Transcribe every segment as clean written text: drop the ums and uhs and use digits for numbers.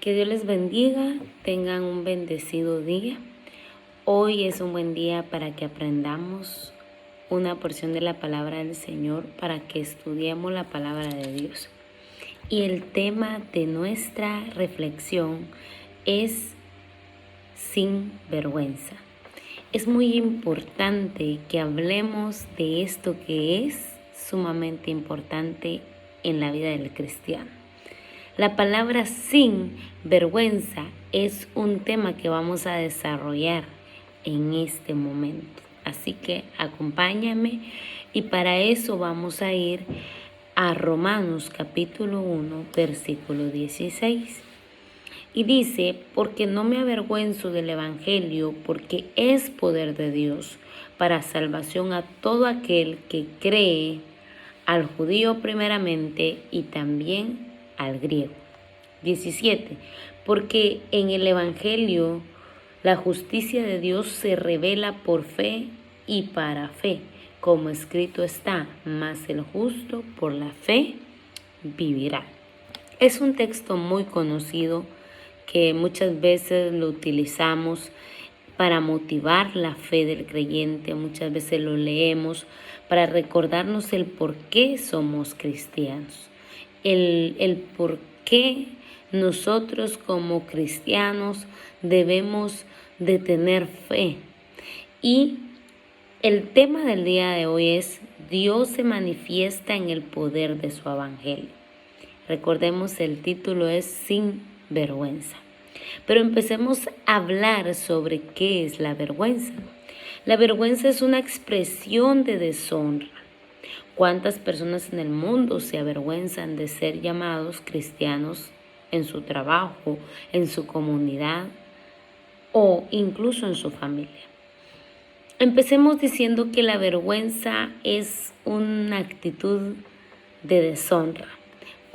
Que Dios les bendiga, tengan un bendecido día. Hoy es un buen día para que aprendamos una porción de la palabra del Señor, para que estudiemos la palabra de Dios. Y el tema de nuestra reflexión es sin vergüenza. Es muy importante que hablemos de esto que es sumamente importante en la vida del cristiano. La palabra sin vergüenza es un tema que vamos a desarrollar en este momento. Así que acompáñame y para eso vamos a ir a Romanos capítulo 1, versículo 16. Y dice, porque no me avergüenzo del Evangelio, porque es poder de Dios para salvación a todo aquel que cree, al judío primeramente y también al griego. 17. Porque en el Evangelio la justicia de Dios se revela por fe y para fe, como escrito está, mas el justo por la fe vivirá. Es un texto muy conocido que muchas veces lo utilizamos para motivar la fe del creyente, muchas veces lo leemos para recordarnos el por qué somos cristianos, el por qué nosotros como cristianos debemos de tener fe. Y el tema del día de hoy es Dios se manifiesta en el poder de su evangelio. Recordemos, el título es Sin vergüenza. Pero empecemos a hablar sobre qué es la vergüenza. La vergüenza es una expresión de deshonra. ¿Cuántas personas en el mundo se avergüenzan de ser llamados cristianos en su trabajo, en su comunidad o incluso en su familia? Empecemos diciendo que la vergüenza es una actitud de deshonra.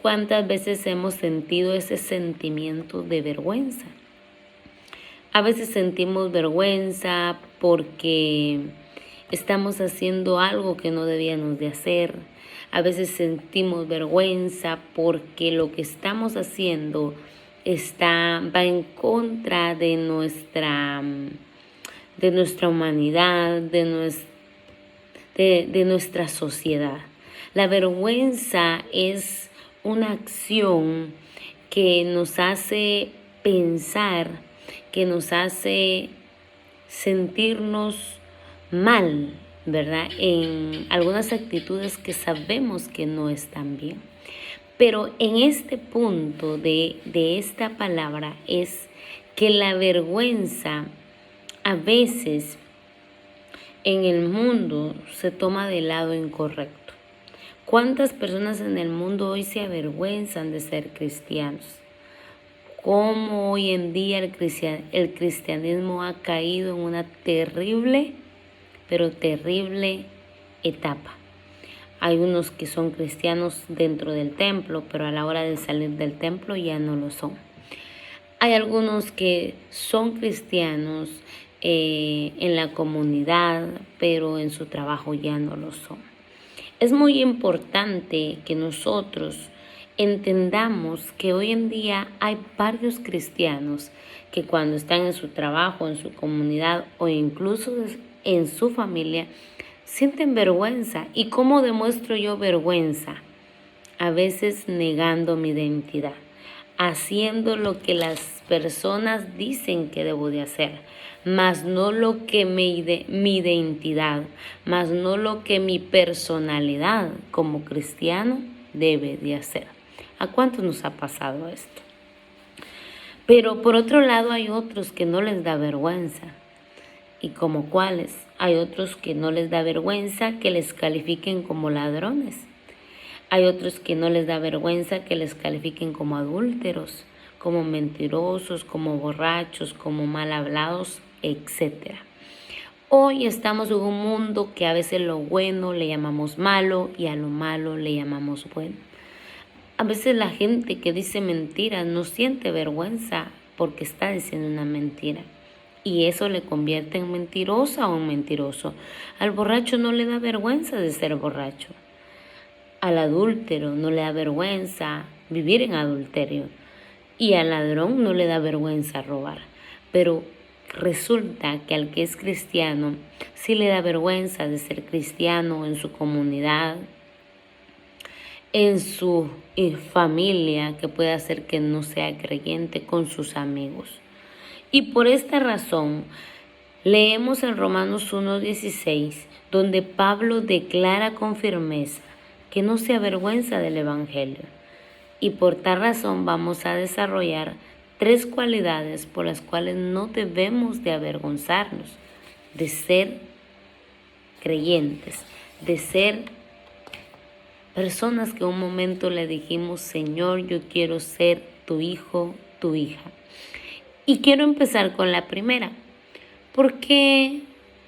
¿Cuántas veces hemos sentido ese sentimiento de vergüenza? A veces sentimos vergüenza porque estamos haciendo algo que no debíamos de hacer. A veces sentimos vergüenza porque lo que estamos haciendo va en contra de nuestra humanidad, de nuestra sociedad. La vergüenza es una acción que nos hace pensar, que nos hace sentirnos mal, ¿verdad? En algunas actitudes que sabemos que no están bien. Pero en este punto de esta palabra es que la vergüenza a veces en el mundo se toma del lado incorrecto. ¿Cuántas personas en el mundo hoy se avergüenzan de ser cristianos? ¿Cómo hoy en día el cristianismo ha caído en una terrible, pero terrible etapa? Hay unos que son cristianos dentro del templo, pero a la hora de salir del templo ya no lo son. Hay algunos que son cristianos en la comunidad, pero en su trabajo ya no lo son. Es muy importante que nosotros entendamos que hoy en día hay varios cristianos que cuando están en su trabajo, en su comunidad o incluso en su familia, sienten vergüenza. ¿Y cómo demuestro yo vergüenza? A veces negando mi identidad, haciendo lo que las personas dicen que debo de hacer, mas no lo que mi identidad, mas no lo que mi personalidad como cristiano debe de hacer. ¿A cuántos nos ha pasado esto? Pero por otro lado hay otros que no les da vergüenza. ¿Y como cuáles? Hay otros que no les da vergüenza que les califiquen como ladrones. Hay otros que no les da vergüenza que les califiquen como adúlteros, como mentirosos, como borrachos, como mal hablados, etc. Hoy estamos en un mundo que a veces lo bueno le llamamos malo y a lo malo le llamamos bueno. A veces la gente que dice mentiras no siente vergüenza porque está diciendo una mentira. Y eso le convierte en mentirosa o en mentiroso. Al borracho no le da vergüenza de ser borracho. Al adúltero no le da vergüenza vivir en adulterio. y al ladrón no le da vergüenza robar. Pero resulta que al que es cristiano sí le da vergüenza de ser cristiano en su comunidad, en su familia, que puede hacer que no sea creyente, con sus amigos. Y por esta razón leemos en Romanos 1:16, donde Pablo declara con firmeza que no se avergüenza del Evangelio. Y por tal razón vamos a desarrollar 3 cualidades por las cuales no debemos de avergonzarnos de ser creyentes, de ser personas que un momento le dijimos: Señor, yo quiero ser tu hijo, tu hija. Y quiero empezar con la primera. ¿Por qué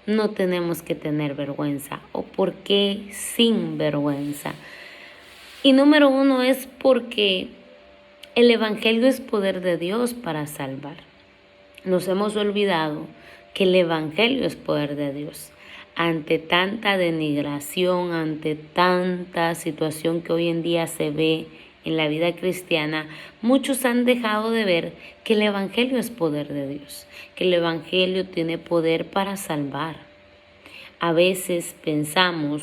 no tenemos que tener vergüenza? ¿O por qué sin vergüenza? Y número 1 es porque el Evangelio es poder de Dios para salvar. Nos hemos olvidado que el Evangelio es poder de Dios. Ante tanta denigración, ante tanta situación que hoy en día se ve en la vida cristiana, muchos han dejado de ver que el Evangelio es poder de Dios, que el Evangelio tiene poder para salvar. A veces pensamos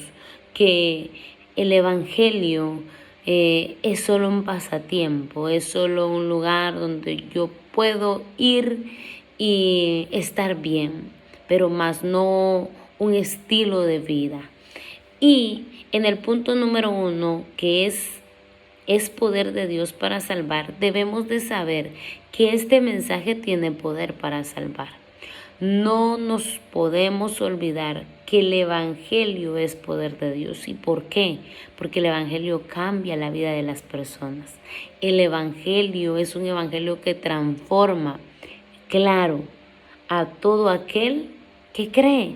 que el Evangelio es solo un pasatiempo, es solo un lugar donde yo puedo ir y estar bien, pero más no un estilo de vida. Y en el punto número 1, que es poder de Dios para salvar, debemos de saber que este mensaje tiene poder para salvar. No nos podemos olvidar que el Evangelio es poder de Dios. ¿Y por qué? Porque el Evangelio cambia la vida de las personas. El Evangelio es un Evangelio que transforma, claro, a todo aquel que cree.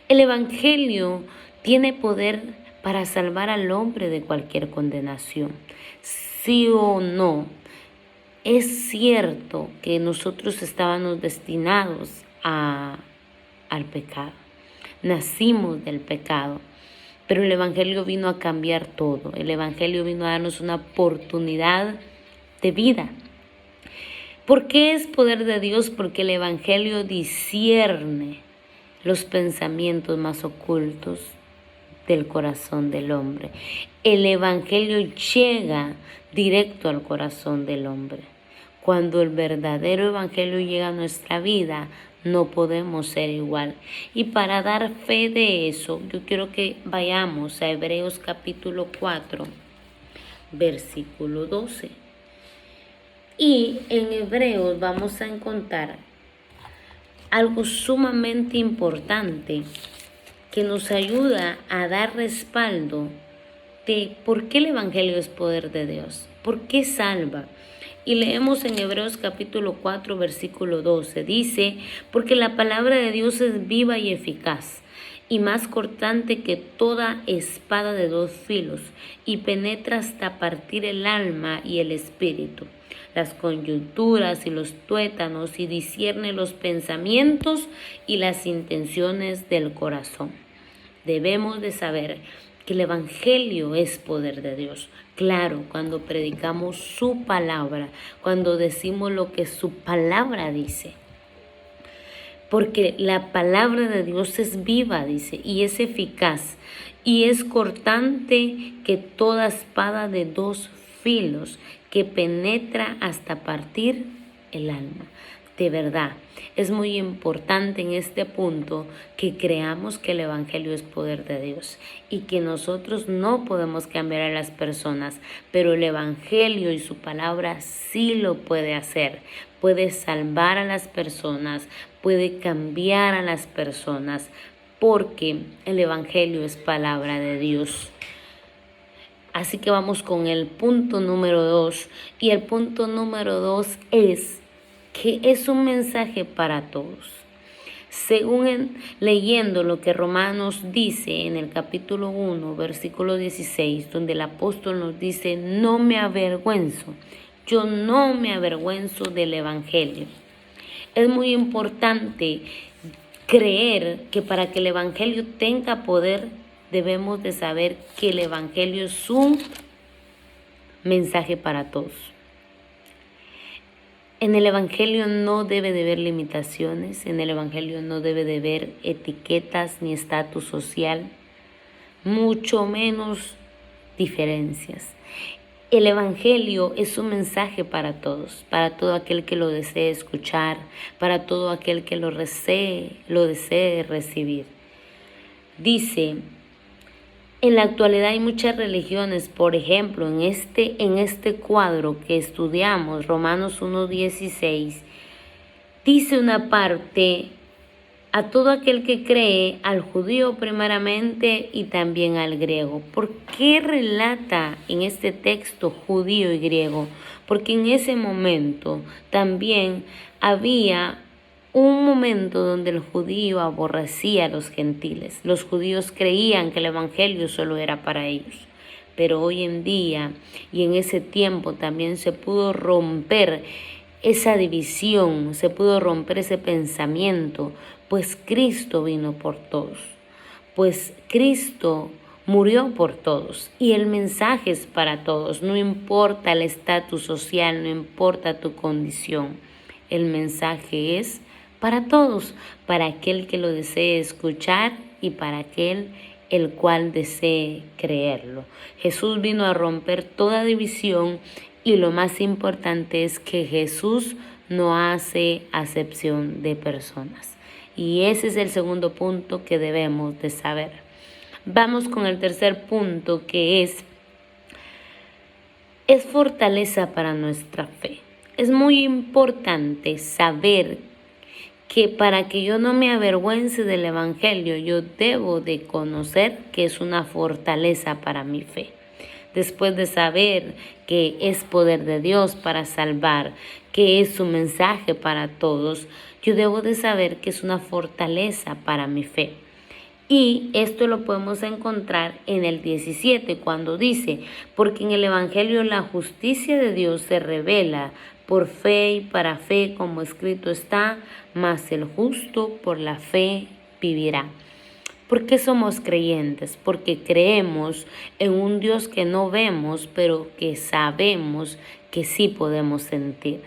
El Evangelio tiene poder para salvar al hombre de cualquier condenación. Sí o no, es cierto que nosotros estábamos destinados al pecado. Nacimos del pecado, pero el Evangelio vino a cambiar todo. El Evangelio vino a darnos una oportunidad de vida. ¿Por qué es poder de Dios? Porque el Evangelio discierne los pensamientos más ocultos del corazón del hombre. El Evangelio llega directo al corazón del hombre. Cuando el verdadero Evangelio llega a nuestra vida, no podemos ser igual. Y para dar fe de eso, yo quiero que vayamos a Hebreos capítulo 4, versículo 12. Y en Hebreos vamos a encontrar algo sumamente importante que nos ayuda a dar respaldo de por qué el Evangelio es poder de Dios, por qué salva. Y leemos en Hebreos capítulo 4, versículo 12. Dice: porque la palabra de Dios es viva y eficaz, y más cortante que toda espada de 2 filos, y penetra hasta partir el alma y el espíritu, las coyunturas y los tuétanos, y discierne los pensamientos y las intenciones del corazón. Debemos de saber que el Evangelio es poder de Dios. Claro, cuando predicamos su palabra, cuando decimos lo que su palabra dice. Porque la palabra de Dios es viva, dice, y es eficaz, y es cortante que toda espada de 2 filos, que penetra hasta partir el alma. De verdad, es muy importante en este punto que creamos que el Evangelio es poder de Dios y que nosotros no podemos cambiar a las personas, pero el Evangelio y su palabra sí lo puede hacer. Puede salvar a las personas, puede cambiar a las personas, porque el Evangelio es palabra de Dios. Así que vamos con el punto número 2. Y el punto número 2 es que es un mensaje para todos. Según leyendo lo que Romanos dice en el capítulo 1, versículo 16, donde el apóstol nos dice: no me avergüenzo, yo no me avergüenzo del Evangelio. Es muy importante creer que para que el Evangelio tenga poder, debemos de saber que el Evangelio es un mensaje para todos. En el Evangelio no debe de haber limitaciones, en el Evangelio no debe de haber etiquetas ni estatus social, mucho menos diferencias. El Evangelio es un mensaje para todos, para todo aquel que lo desee escuchar, para todo aquel que lo desee recibir. Dice, en la actualidad hay muchas religiones, por ejemplo, en este cuadro que estudiamos, Romanos 1:16, dice una parte, a todo aquel que cree, al judío primeramente y también al griego. ¿Por qué relata en este texto judío y griego? Porque en ese momento también había un momento donde el judío aborrecía a los gentiles. Los judíos creían que el evangelio solo era para ellos. Pero hoy en día y en ese tiempo también se pudo romper esa división, se pudo romper ese pensamiento, pues Cristo vino por todos, pues Cristo murió por todos y el mensaje es para todos, no importa el estatus social, no importa tu condición, el mensaje es para todos, para aquel que lo desee escuchar y para aquel el cual desee creerlo. Jesús vino a romper toda división y lo más importante es que Jesús no hace acepción de personas. Y ese es el segundo punto que debemos de saber. Vamos con el tercer punto, que es fortaleza para nuestra fe. Es muy importante saber que para que yo no me avergüence del Evangelio, yo debo de conocer que es una fortaleza para mi fe. Después de saber que es poder de Dios para salvar, que es su mensaje para todos, yo debo de saber que es una fortaleza para mi fe. Y esto lo podemos encontrar en el 17, cuando dice, porque en el Evangelio la justicia de Dios se revela por fe y para fe, como escrito está, mas el justo por la fe vivirá. ¿Por qué somos creyentes? Porque creemos en un Dios que no vemos, pero que sabemos que sí podemos sentir.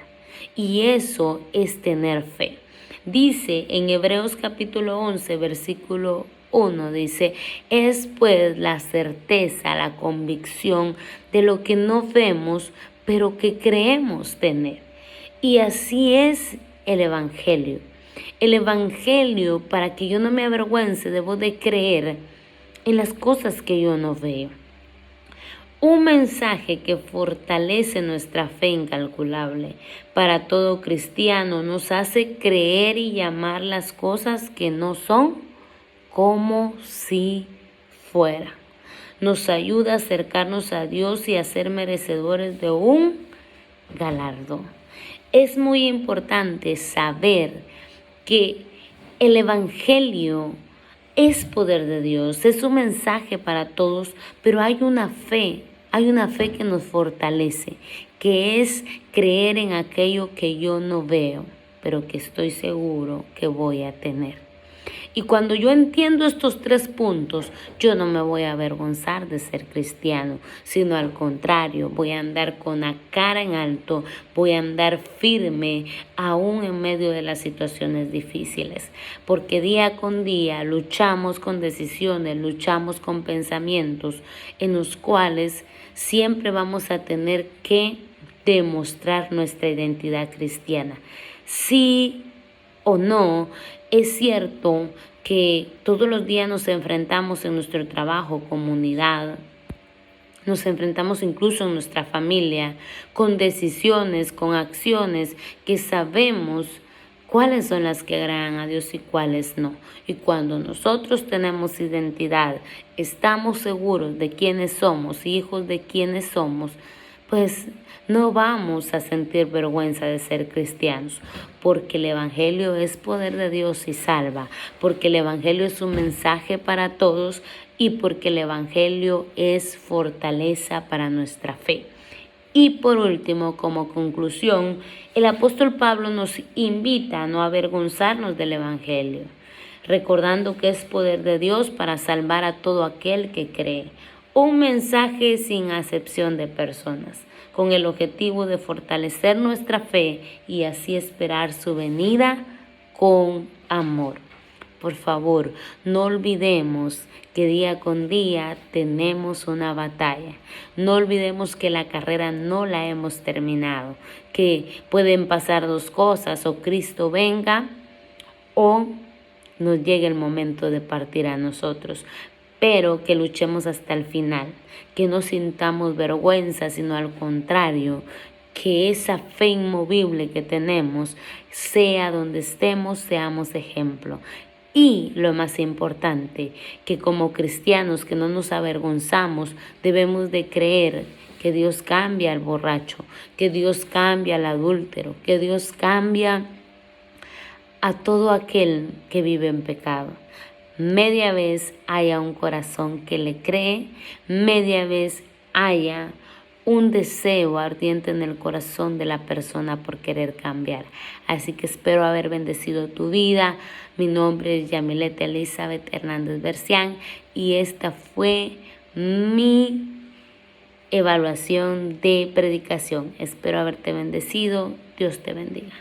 Y eso es tener fe. Dice en Hebreos capítulo 11, versículo 1, dice, es pues la certeza, la convicción de lo que no vemos, pero que creemos tener. Y así es el Evangelio. El Evangelio, para que yo no me avergüence, debo de creer en las cosas que yo no veo. Un mensaje que fortalece nuestra fe incalculable para todo cristiano, nos hace creer y llamar las cosas que no son como si fueran. Nos ayuda a acercarnos a Dios y a ser merecedores de un galardón. Es muy importante saber que el Evangelio es poder de Dios, es un mensaje para todos, pero hay una fe que nos fortalece, que es creer en aquello que yo no veo, pero que estoy seguro que voy a tener. Y cuando yo entiendo estos 3 puntos, yo no me voy a avergonzar de ser cristiano, sino al contrario, voy a andar con la cara en alto, voy a andar firme aún en medio de las situaciones difíciles, porque día con día luchamos con decisiones, luchamos con pensamientos en los cuales siempre vamos a tener que demostrar nuestra identidad cristiana. Sí o no, es cierto que todos los días nos enfrentamos en nuestro trabajo, comunidad, nos enfrentamos incluso en nuestra familia con decisiones, con acciones que sabemos cuáles son las que agradan a Dios y cuáles no. Y cuando nosotros tenemos identidad, estamos seguros de quiénes somos, hijos de quiénes somos, pues no vamos a sentir vergüenza de ser cristianos, porque el Evangelio es poder de Dios y salva, porque el Evangelio es un mensaje para todos y porque el Evangelio es fortaleza para nuestra fe. Y por último, como conclusión, el apóstol Pablo nos invita a no avergonzarnos del Evangelio, recordando que es poder de Dios para salvar a todo aquel que cree. Un mensaje sin acepción de personas. con el objetivo de fortalecer nuestra fe y así esperar su venida con amor. Por favor, no olvidemos que día con día tenemos una batalla. No olvidemos que la carrera no la hemos terminado, que pueden pasar dos cosas: o Cristo venga o nos llegue el momento de partir a nosotros. Pero que luchemos hasta el final, que no sintamos vergüenza, sino al contrario, que esa fe inmovible que tenemos, sea donde estemos, seamos ejemplo. Y lo más importante, que como cristianos que no nos avergonzamos, debemos de creer que Dios cambia al borracho, que Dios cambia al adúltero, que Dios cambia a todo aquel que vive en pecado. Media vez haya un corazón que le cree, media vez haya un deseo ardiente en el corazón de la persona por querer cambiar. Así que espero haber bendecido tu vida. Mi nombre es Yamilet Elizabeth Hernández Bercián y esta fue mi evaluación de predicación. Espero haberte bendecido. Dios te bendiga.